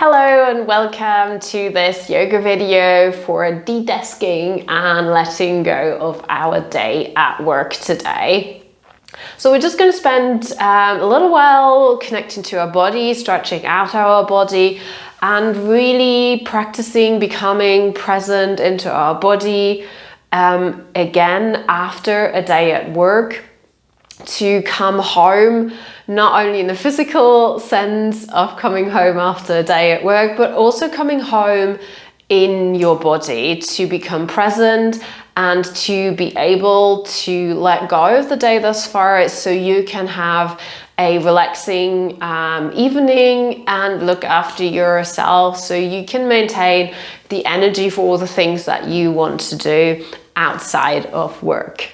Hello and welcome to this yoga video for de-desking and letting go of our day at work today. So we're just going to spend a little while connecting to our body, stretching out our body and really practicing becoming present into our body again after a day at work, to come home, not only in the physical sense of coming home after a day at work, but also coming home in your body, to become present and to be able to let go of the day thus far so you can have a relaxing evening and look after yourself so you can maintain the energy for all the things that you want to do outside of work.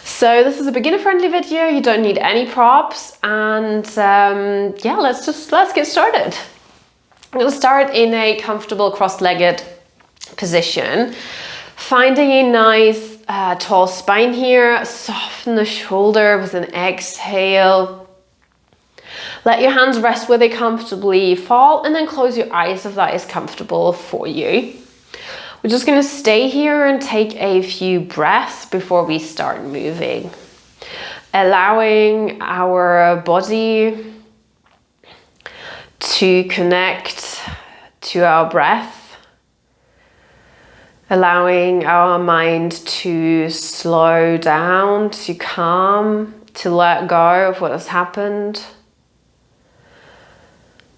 So this is a beginner-friendly video. You don't need any props, and yeah, let's get started. I'm going to start in a comfortable cross-legged position, finding a nice tall spine here. Soften the shoulder with an exhale. Let your hands rest where they comfortably fall, and then close your eyes if that is comfortable for you. We're just going to stay here and take a few breaths before we start moving. Allowing our body to connect to our breath. Allowing our mind to slow down, to calm, to let go of what has happened.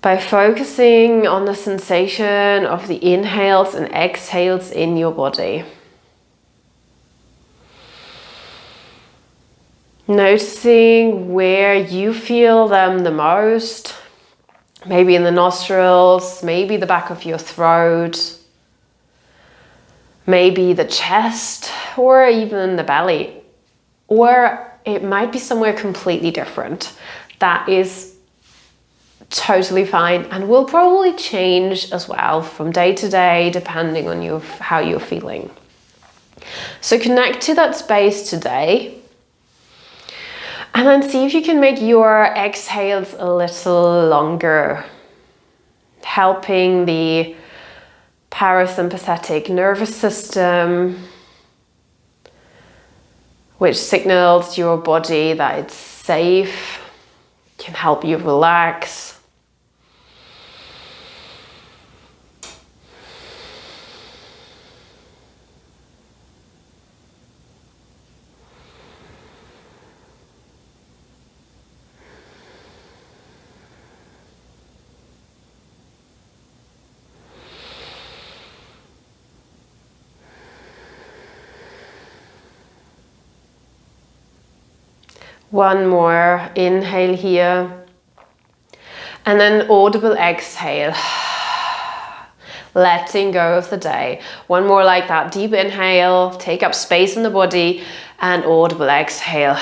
By focusing on the sensation of the inhales and exhales in your body. Noticing where you feel them the most. Maybe in the nostrils, maybe the back of your throat, maybe the chest, or even the belly. Or it might be somewhere completely different. That is totally fine and will probably change as well from day to day depending on how you're feeling. So connect to that space today and then see if you can make your exhales a little longer, helping the parasympathetic nervous system, which signals to your body that it's safe, can help you relax. One more inhale here, and then audible exhale, letting go of the day. One more like that, deep inhale, take up space in the body, and audible exhale.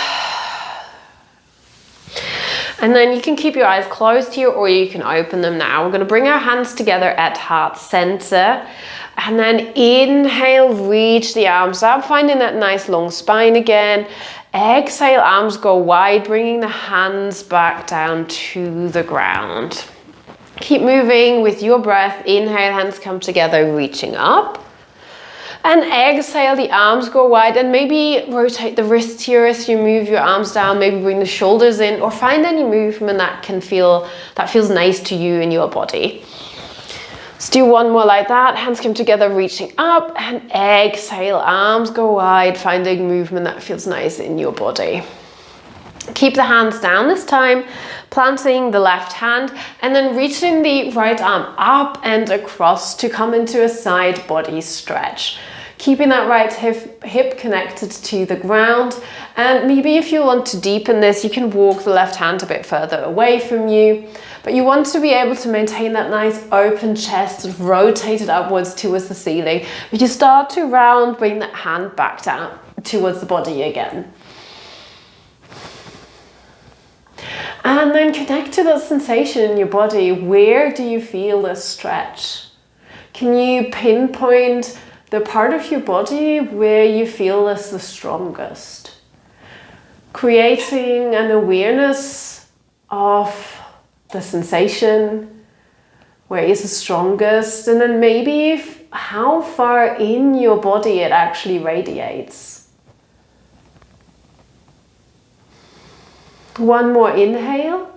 And then you can keep your eyes closed here or you can open them now. We're going to bring our hands together at heart center. And then inhale, reach the arms up, finding that nice long spine again. Exhale, arms go wide, bringing the hands back down to the ground. Keep moving with your breath. Inhale, hands come together, reaching up. And exhale, the arms go wide, and maybe rotate the wrists here as you move your arms down. Maybe bring the shoulders in, or find any movement that feels nice to you in your body. Let's do one more like that. Hands come together, reaching up, and exhale, arms go wide, finding movement that feels nice in your body. Keep the hands down this time, planting the left hand, and then reaching the right arm up and across to come into a side body stretch. Keeping that right hip connected to the ground. And maybe if you want to deepen this, you can walk the left hand a bit further away from you. But you want to be able to maintain that nice open chest, rotated upwards towards the ceiling. If you start to round, bring that hand back down towards the body again. And then connect to that sensation in your body. Where do you feel this stretch? Can you pinpoint the part of your body where you feel this the strongest? Creating an awareness of the sensation, where is the strongest, and then maybe how far in your body it actually radiates. One more inhale.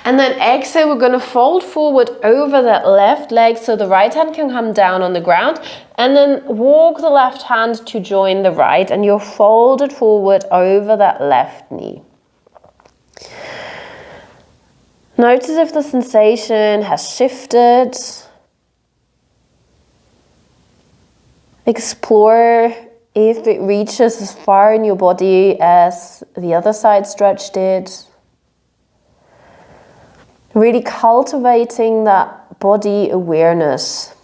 And then exhale, we're going to fold forward over that left leg so the right hand can come down on the ground, and then walk the left hand to join the right, and you're folded forward over that left knee. Notice if the sensation has shifted. Explore if it reaches as far in your body as the other side stretch did. Really cultivating that body awareness.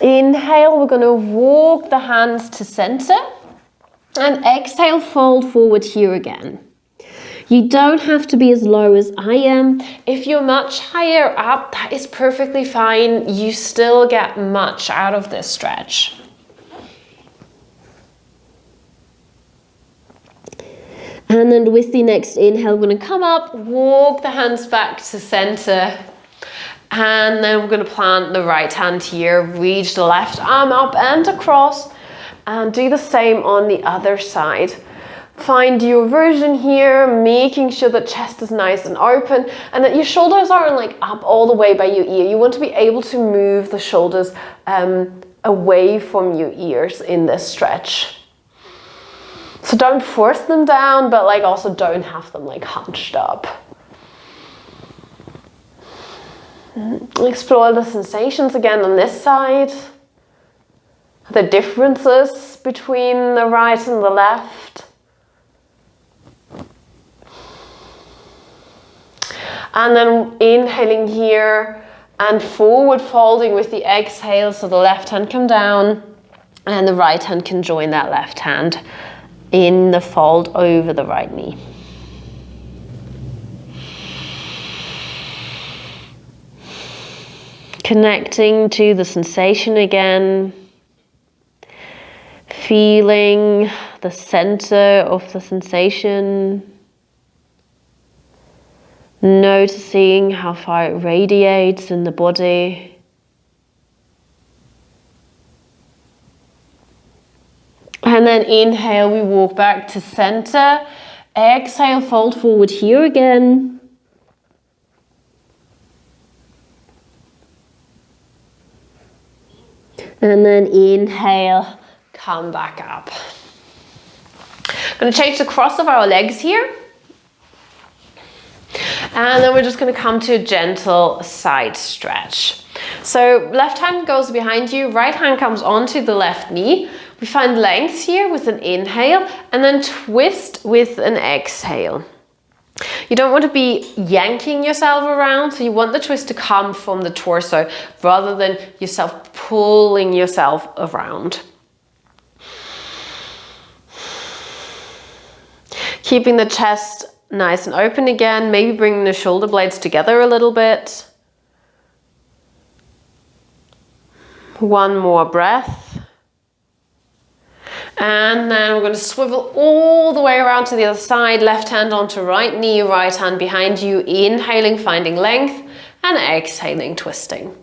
Inhale, we're going to walk the hands to center, and exhale, fold forward here again. You don't have to be as low as I am. If you're much higher up, that is perfectly fine. You still get much out of this stretch. And then with the next inhale, we're going to come up, walk the hands back to center. And then we're going to plant the right hand here, reach the left arm up and across, and do the same on the other side. Find your version here, making sure the chest is nice and open and that your shoulders aren't like up all the way by your ear. You want to be able to move the shoulders away from your ears in this stretch. So don't force them down, but like also don't have them like hunched up. Explore the sensations again on this side. The differences between the right and the left. And then inhaling here and forward folding with the exhale, so the left hand come down and the right hand can join that left hand in the fold over the right knee. Connecting to the sensation again, feeling the center of the sensation, noticing how far it radiates in the body. And then inhale, we walk back to center. Exhale, fold forward here again. And then inhale, come back up. I'm going to change the cross of our legs here. And then we're just going to come to a gentle side stretch. So left hand goes behind you, right hand comes onto the left knee. We find length here with an inhale and then twist with an exhale. You don't want to be yanking yourself around, so you want the twist to come from the torso rather than yourself pulling yourself around. Keeping the chest nice and open again, maybe bringing the shoulder blades together a little bit. One more breath. And then we're going to swivel all the way around to the other side, left hand onto right knee, right hand behind you, inhaling, finding length, and exhaling, twisting.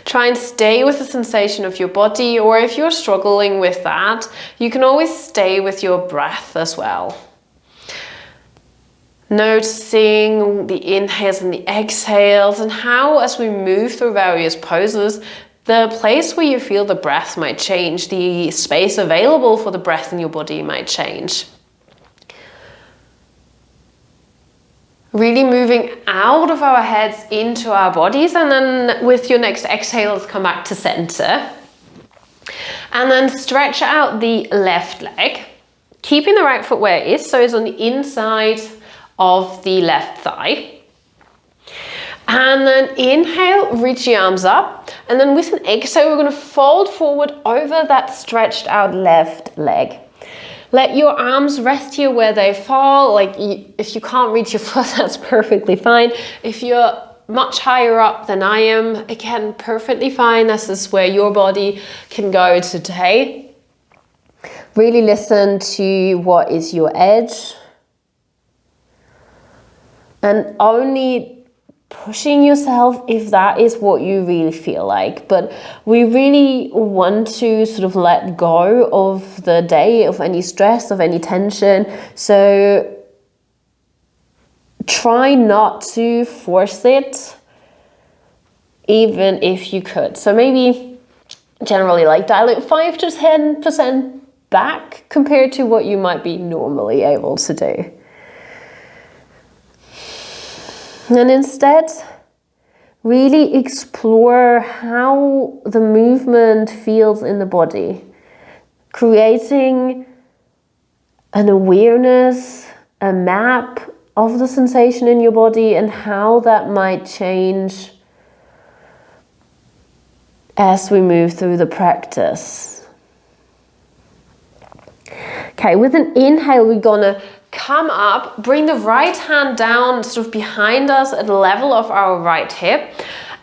Try and stay with the sensation of your body, or if you're struggling with that, you can always stay with your breath as well. Noticing the inhales and the exhales, and how as we move through various poses, the place where you feel the breath might change, the space available for the breath in your body might change. Really moving out of our heads into our bodies, and then with your next exhales, come back to center. And then stretch out the left leg, keeping the right foot where it is, so it's on the inside of the left thigh. And then inhale, reach the arms up, and then with an exhale, we're going to fold forward over that stretched out left leg. Let your arms rest here where they fall. Like if you can't reach your foot, that's perfectly fine. If you're much higher up than I am, again, perfectly fine. This is where your body can go today. Really listen to what is your edge. And only pushing yourself if that is what you really feel like. But we really want to sort of let go of the day, of any stress, of any tension. So try not to force it, even if you could. So maybe generally like dial it 5 to 10% back compared to what you might be normally able to do. And instead, really explore how the movement feels in the body, creating an awareness, a map of the sensation in your body and how that might change as we move through the practice. Okay, with an inhale, we're gonna come up, bring the right hand down sort of behind us at the level of our right hip,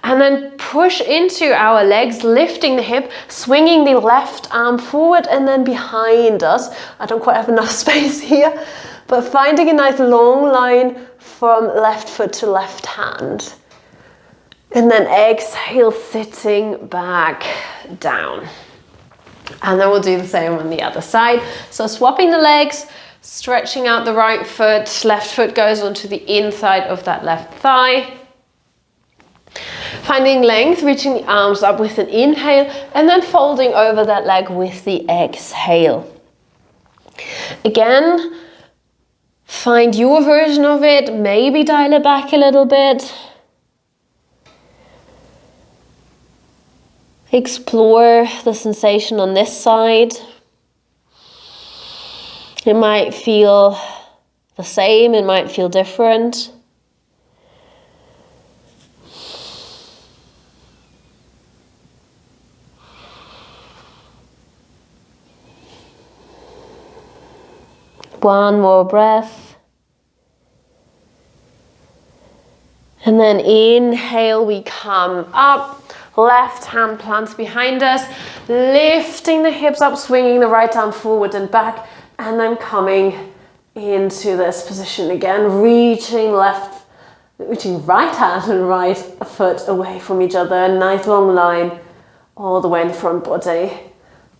and then push into our legs, lifting the hip, swinging the left arm forward and then behind us. I don't quite have enough space here, but finding a nice long line from left foot to left hand. And then exhale, sitting back down. And then we'll do the same on the other side. So swapping the legs, stretching out the right foot, left foot goes onto the inside of that left thigh. Finding length, reaching the arms up with an inhale, and then folding over that leg with the exhale. Again, find your version of it, maybe dial it back a little bit. Explore the sensation on this side. It might feel the same, it might feel different. One more breath. And then inhale, we come up. Left hand plants behind us, lifting the hips up, swinging the right arm forward and back, and then coming into this position again, reaching right hand and right foot away from each other, a nice long line all the way in the front body.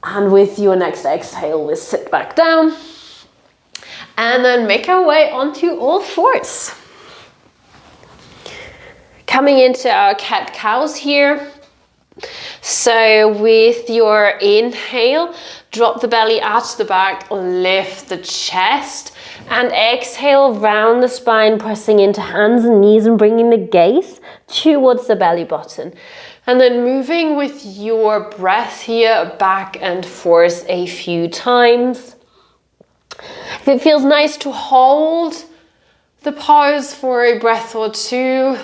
And with your next exhale, we'll sit back down and then make our way onto all fours. Coming into our cat-cows here. So with your inhale, drop the belly out to the back, lift the chest, and exhale, round the spine, pressing into hands and knees and bringing the gaze towards the belly button. And then moving with your breath here, back and forth a few times. If it feels nice to hold the pose for a breath or two,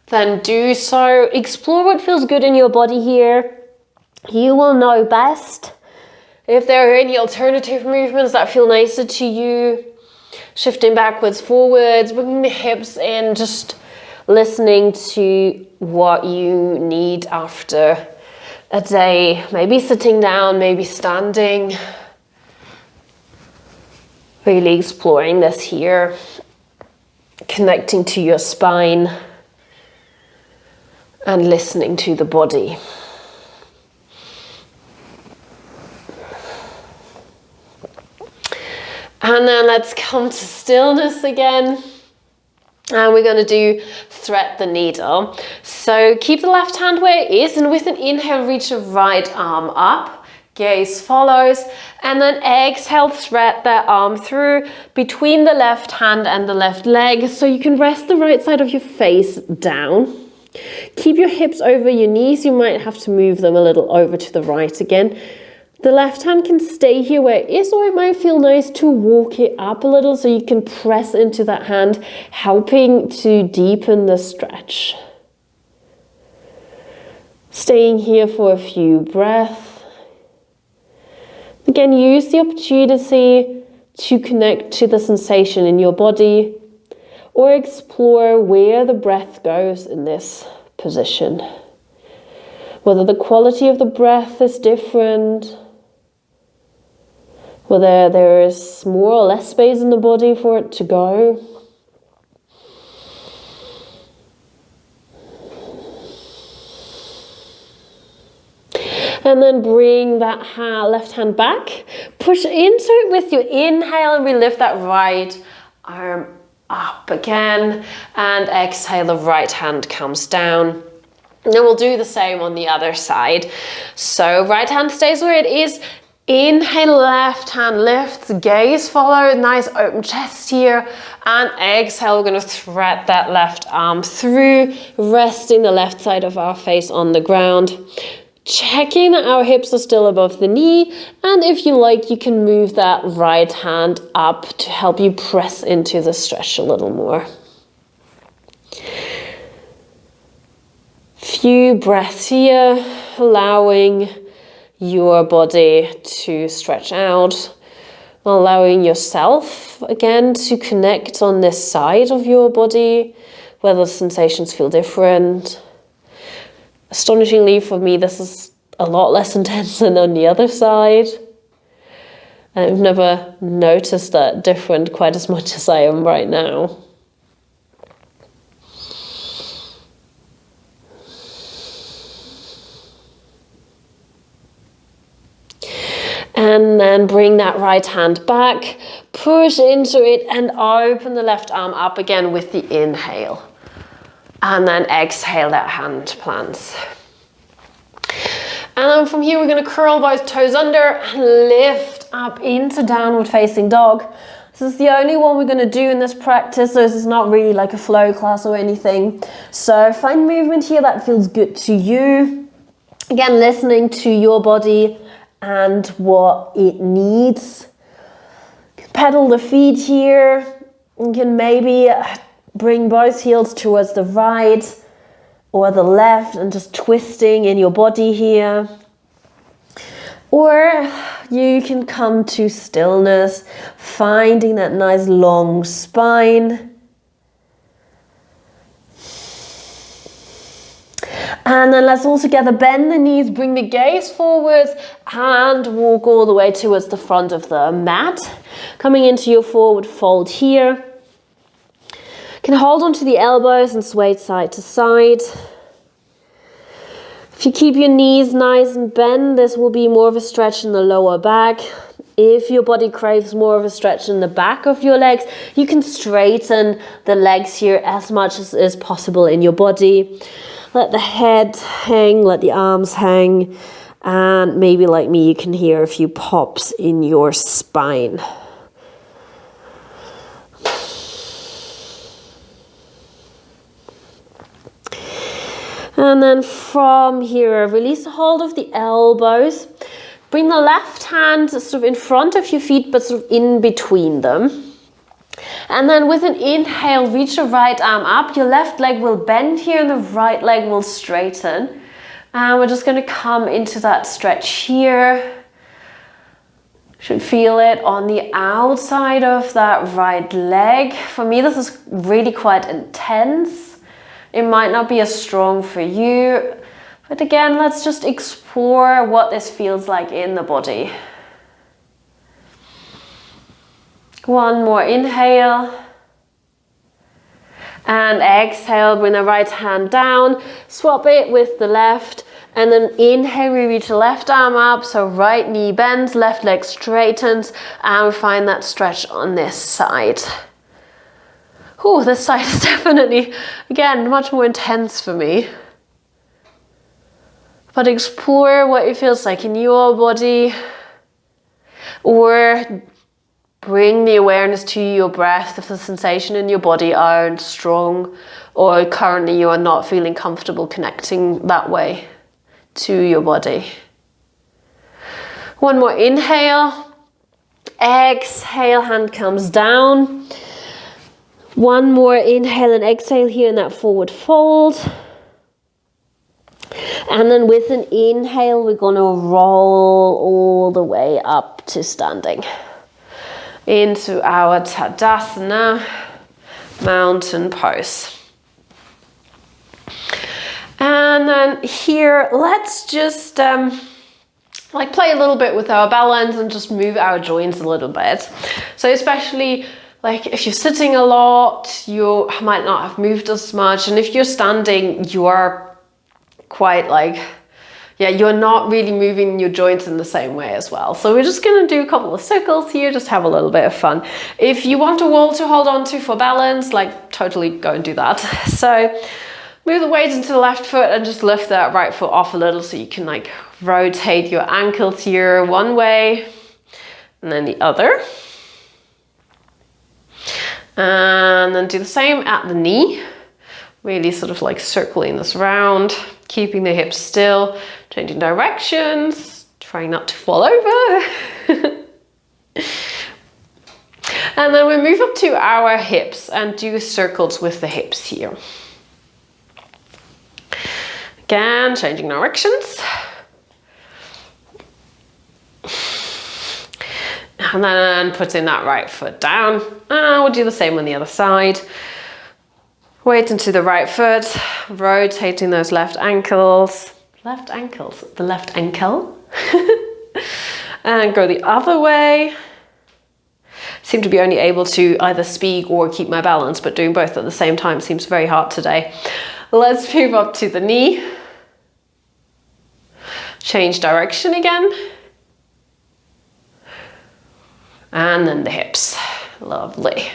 then do so. Explore what feels good in your body here. You will know best. If there are any alternative movements that feel nicer to you, shifting backwards, forwards, bringing the hips in, just listening to what you need after a day. Maybe sitting down, maybe standing. Really exploring this here. Connecting to your spine. And listening to the body. And then let's come to stillness again. And we're going to do thread the needle. So keep the left hand where it is, and with an inhale, reach the right arm up. Gaze follows, and then exhale, thread that arm through between the left hand and the left leg, so you can rest the right side of your face down. Keep your hips over your knees. You might have to move them a little over to the right again. The left hand can stay here where it is, or it might feel nice to walk it up a little so you can press into that hand, helping to deepen the stretch. Staying here for a few breaths. Again, use the opportunity to connect to the sensation in your body, or explore where the breath goes in this position. Whether the quality of the breath is different, whether there is more or less space in the body for it to go. And then bring that left hand back. Push into it with your inhale, and we lift that right arm up again. And exhale, the right hand comes down. And then we'll do the same on the other side. So right hand stays where it is. Inhale, left hand lifts, gaze follow, nice open chest here. And exhale, we're going to thread that left arm through, resting the left side of our face on the ground. Checking that our hips are still above the knee, and if you like, you can move that right hand up to help you press into the stretch a little more. Few breaths here, allowing your body to stretch out, allowing yourself again to connect on this side of your body, where the sensations feel different. Astonishingly for me, this is a lot less intense than on the other side. I've never noticed that different quite as much as I am right now. And then bring that right hand back, push into it and open the left arm up again with the inhale. And then exhale, that hand plants. And then from here, we're going to curl both toes under and lift up into downward facing dog. This is the only one we're going to do in this practice, so this is not really like a flow class or anything. So find movement here that feels good to you. Again, listening to your body and what it needs. Pedal the feet here. You can maybe bring both heels towards the right or the left and just twisting in your body here. Or you can come to stillness, finding that nice long spine. And then let's all together bend the knees, bring the gaze forwards and walk all the way towards the front of the mat. Coming into your forward fold here. You can hold onto the elbows and sway side to side. If you keep your knees nice and bent, this will be more of a stretch in the lower back. If your body craves more of a stretch in the back of your legs, you can straighten the legs here as much as is possible in your body. Let the head hang, let the arms hang, and maybe like me, you can hear a few pops in your spine. And then from here, release the hold of the elbows. Bring the left hand sort of in front of your feet, but sort of in between them. And then with an inhale, reach your right arm up. Your left leg will bend here and the right leg will straighten. And we're just going to come into that stretch here. Should feel it on the outside of that right leg. For me, this is really quite intense. It might not be as strong for you, but again, let's just explore what this feels like in the body. One more inhale. And exhale, bring the right hand down, swap it with the left, and then inhale, we reach the left arm up, so right knee bends, left leg straightens, and we find that stretch on this side. Oh, this side is definitely, again, much more intense for me. But explore what it feels like in your body, or bring the awareness to your breath if the sensation in your body aren't strong, or currently you are not feeling comfortable connecting that way to your body. One more inhale. Exhale, hand comes down. One more inhale and exhale here in that forward fold. And then with an inhale, we're going to roll all the way up to standing. Into our Tadasana. mountain pose. And then here, let's just like play a little bit with our balance and just move our joints a little bit. So especially like if you're sitting a lot, you might not have moved as much. And if you're standing, you are quite like, yeah, you're not really moving your joints in the same way as well. So we're just gonna do a couple of circles here, just have a little bit of fun. If you want a wall to hold on to for balance, like totally go and do that. So move the weight into the left foot and just lift that right foot off a little so you can like rotate your ankles here one way and then the other. And then do the same at the knee. Really sort of like circling this round, keeping the hips still, changing directions, trying not to fall over. And then we move up to our hips and do circles with the hips here. Again, changing directions. And then putting that right foot down. And we'll do the same on the other side. Weight into the right foot, rotating those left ankles. The left ankle. And go the other way. Seem to be only able to either speak or keep my balance, but doing both at the same time seems very hard today. Let's move up to the knee. Change direction again. And then the hips. Lovely.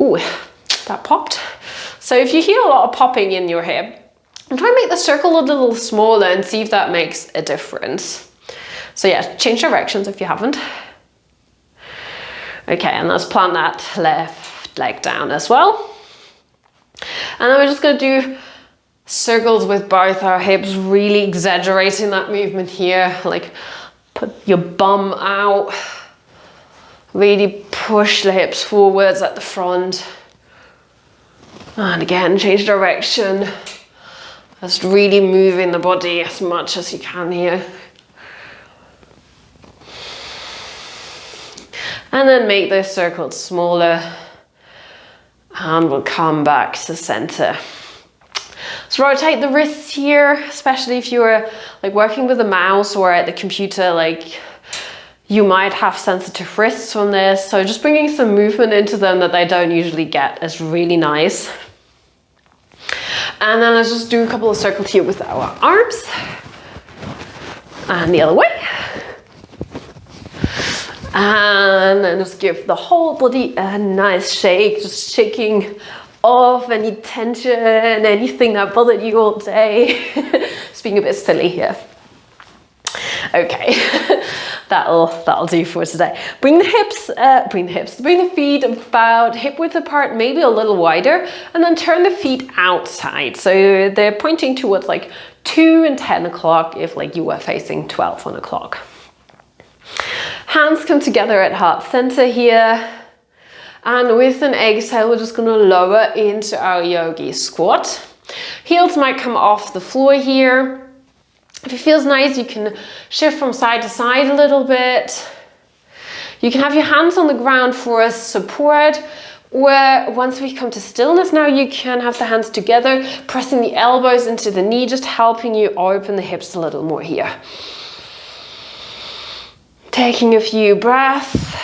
Ooh, that popped. So if you hear a lot of popping in your hip, try and make the circle a little smaller and see if that makes a difference. So yeah, change directions if you haven't. Okay, and let's plant that left leg down as well. And then we're just going to do circles with both our hips, really exaggerating that movement here. Like put your bum out. Really push the hips forwards at the front. And again, change direction. Just really moving the body as much as you can here. And then make those circles smaller. And we'll come back to center. So rotate the wrists here, especially if you're like working with a mouse or at the computer, like you might have sensitive wrists from this. So just bringing some movement into them that they don't usually get is really nice. And then let's just do a couple of circles here with our arms. And the other way. And then just give the whole body a nice shake, just shaking off any tension, anything that bothered you all day. Just being a bit silly here. Okay, that'll do for today. Bring the feet about hip width apart, maybe a little wider, and then turn the feet outside. So they're pointing towards like 2 and 10 o'clock if like you were facing 12 on o'clock. Hands come together at heart center here. And with an exhale, we're just gonna lower into our yogi squat. Heels might come off the floor here. If it feels nice, you can shift from side to side a little bit. You can have your hands on the ground for a support, or once we come to stillness now, you can have the hands together, pressing the elbows into the knee, just helping you open the hips a little more here. Taking a few breaths.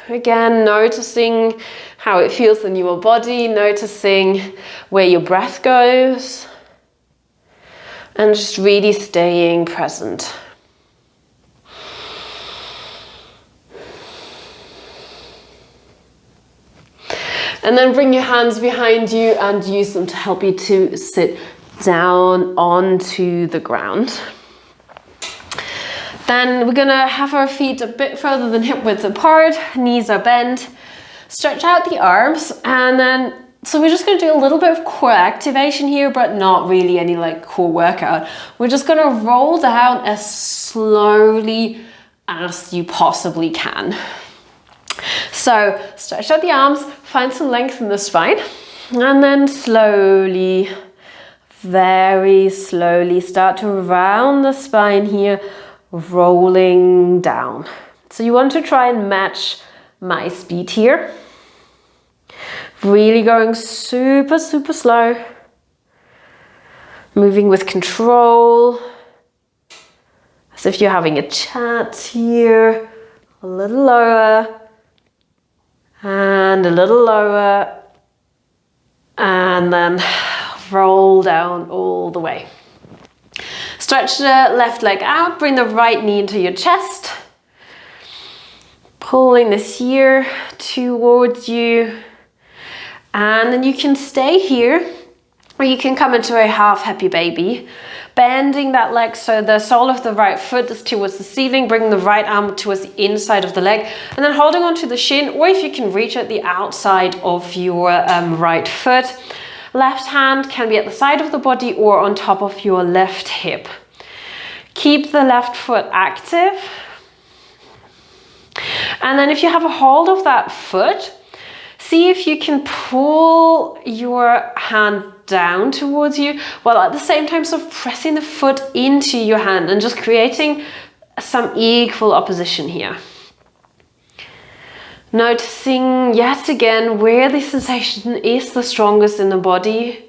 Again, noticing how it feels in your body, noticing where your breath goes, and just really staying present. And then bring your hands behind you and use them to help you to sit down onto the ground. Then we're gonna have our feet a bit further than hip width apart, knees are bent. Stretch out the arms, and then, so we're just gonna do a little bit of core activation here, but not really any like core workout. We're just gonna roll down as slowly as you possibly can. So stretch out the arms, find some length in the spine, and then slowly, very slowly start to round the spine here, rolling down. So you want to try and match my speed here. Really going super, super slow. Moving with control. As if you're having a chat here. A little lower. And a little lower. And then roll down all the way. Stretch the left leg out, bring the right knee into your chest. Pulling this here towards you. And then you can stay here, or you can come into a half happy baby. Bending that leg so the sole of the right foot is towards the ceiling, bringing the right arm towards the inside of the leg, and then holding onto the shin, or if you can reach at the outside of your right foot. Left hand can be at the side of the body or on top of your left hip. Keep the left foot active. And then if you have a hold of that foot, see if you can pull your hand down towards you, while at the same time sort of pressing the foot into your hand and just creating some equal opposition here. Noticing yet again where the sensation is the strongest in the body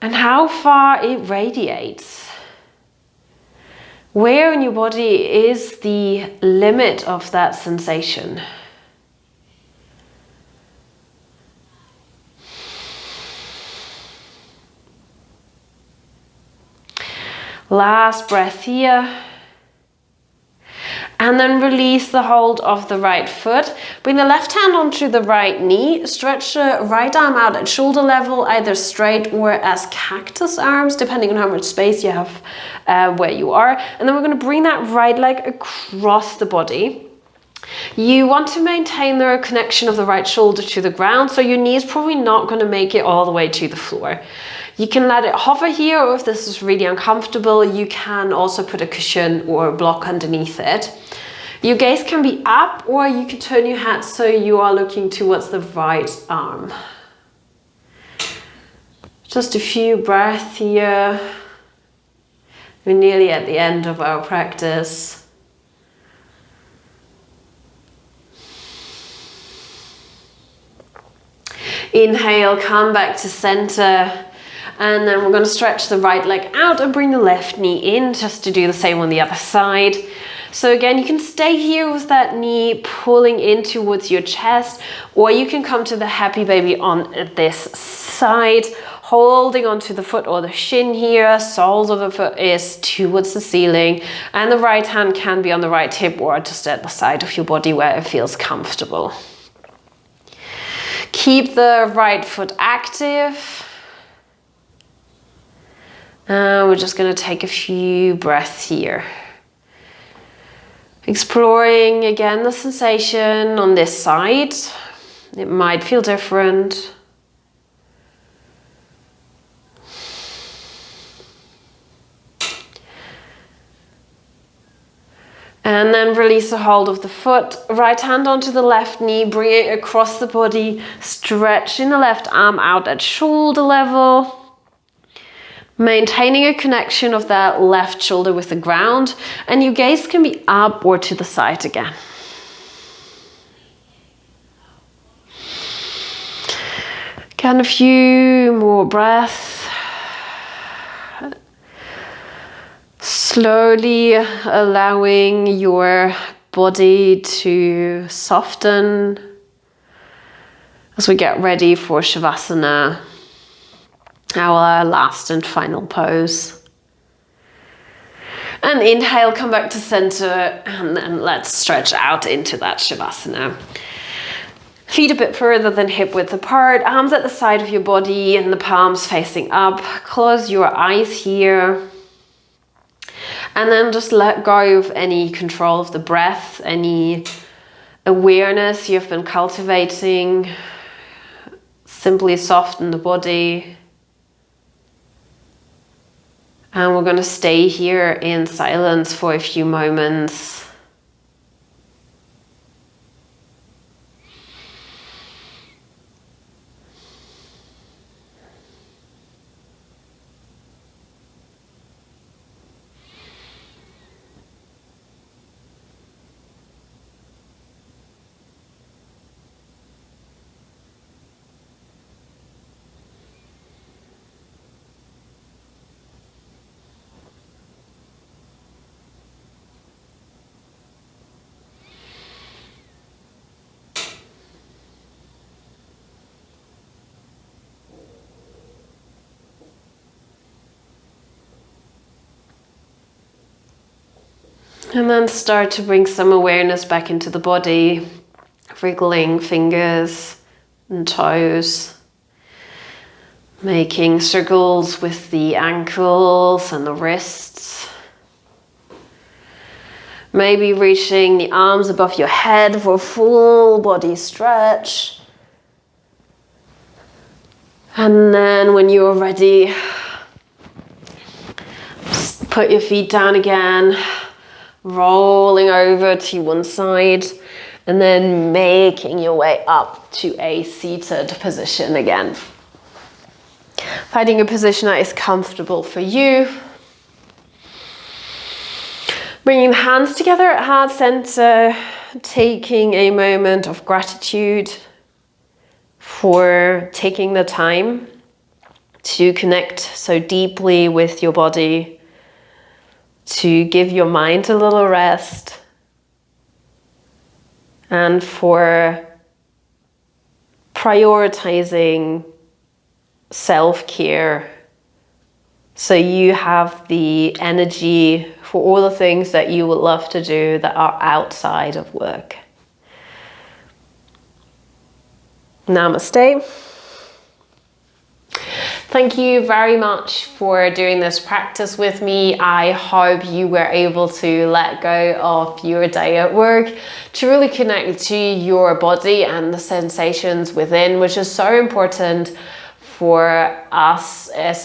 and how far it radiates. Where in your body is the limit of that sensation? Last breath here. And then release the hold of the right foot. Bring the left hand onto the right knee. Stretch the right arm out at shoulder level, either straight or as cactus arms, depending on how much space you have where you are. And then we're going to bring that right leg across the body. You want to maintain the connection of the right shoulder to the ground, so your knee is probably not going to make it all the way to the floor. You can let it hover here, or if this is really uncomfortable, you can also put a cushion or a block underneath it. Your gaze can be up, or you can turn your head so you are looking towards the right arm. Just a few breaths here. We're nearly at the end of our practice. Inhale, come back to center. And then we're going to stretch the right leg out and bring the left knee in, just to do the same on the other side. So again, you can stay here with that knee pulling in towards your chest, or you can come to the happy baby on this side, holding onto the foot or the shin here. Soles of the foot is towards the ceiling, and the right hand can be on the right hip or just at the side of your body where it feels comfortable. Keep the right foot active. We're just going to take a few breaths here. Exploring again the sensation on this side. It might feel different. And then release the hold of the foot. Right hand onto the left knee, bring it across the body, stretching the left arm out at shoulder level. Maintaining a connection of that left shoulder with the ground, and your gaze can be up or to the side again. Again, a few more breaths. Slowly allowing your body to soften as we get ready for Shavasana, our last and final pose. And inhale, come back to center, and then let's stretch out into that Shavasana. Feet a bit further than hip width apart, arms at the side of your body and the palms facing up. Close your eyes here. And then just let go of any control of the breath, any awareness you've been cultivating. Simply soften the body. And we're going to stay here in silence for a few moments. And then start to bring some awareness back into the body, wriggling fingers and toes, making circles with the ankles and the wrists. Maybe reaching the arms above your head for a full body stretch. And then when you're ready, just put your feet down again, rolling over to one side, and then making your way up to a seated position again. Finding a position that is comfortable for you. Bringing the hands together at heart center, taking a moment of gratitude for taking the time to connect so deeply with your body, to give your mind a little rest, and for prioritizing self-care so you have the energy for all the things that you would love to do that are outside of work. Namaste. Thank you very much for doing this practice with me. I hope you were able to let go of your day at work, to really connect to your body and the sensations within, which is so important for us as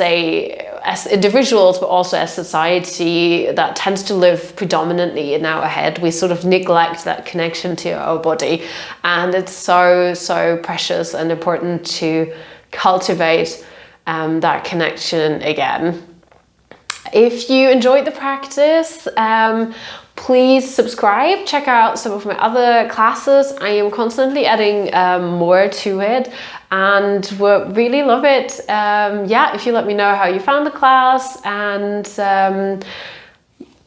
individuals, but also as society that tends to live predominantly in our head. We sort of neglect that connection to our body, and it's so precious and important to cultivate that connection again. If you enjoyed the practice, please subscribe, check out some of my other classes. I am constantly adding more to it and would really love it. If you let me know how you found the class, and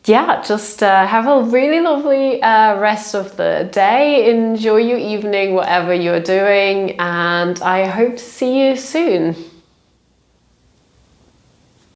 just have a really lovely rest of the day. Enjoy your evening, whatever you're doing, and I hope to see you soon.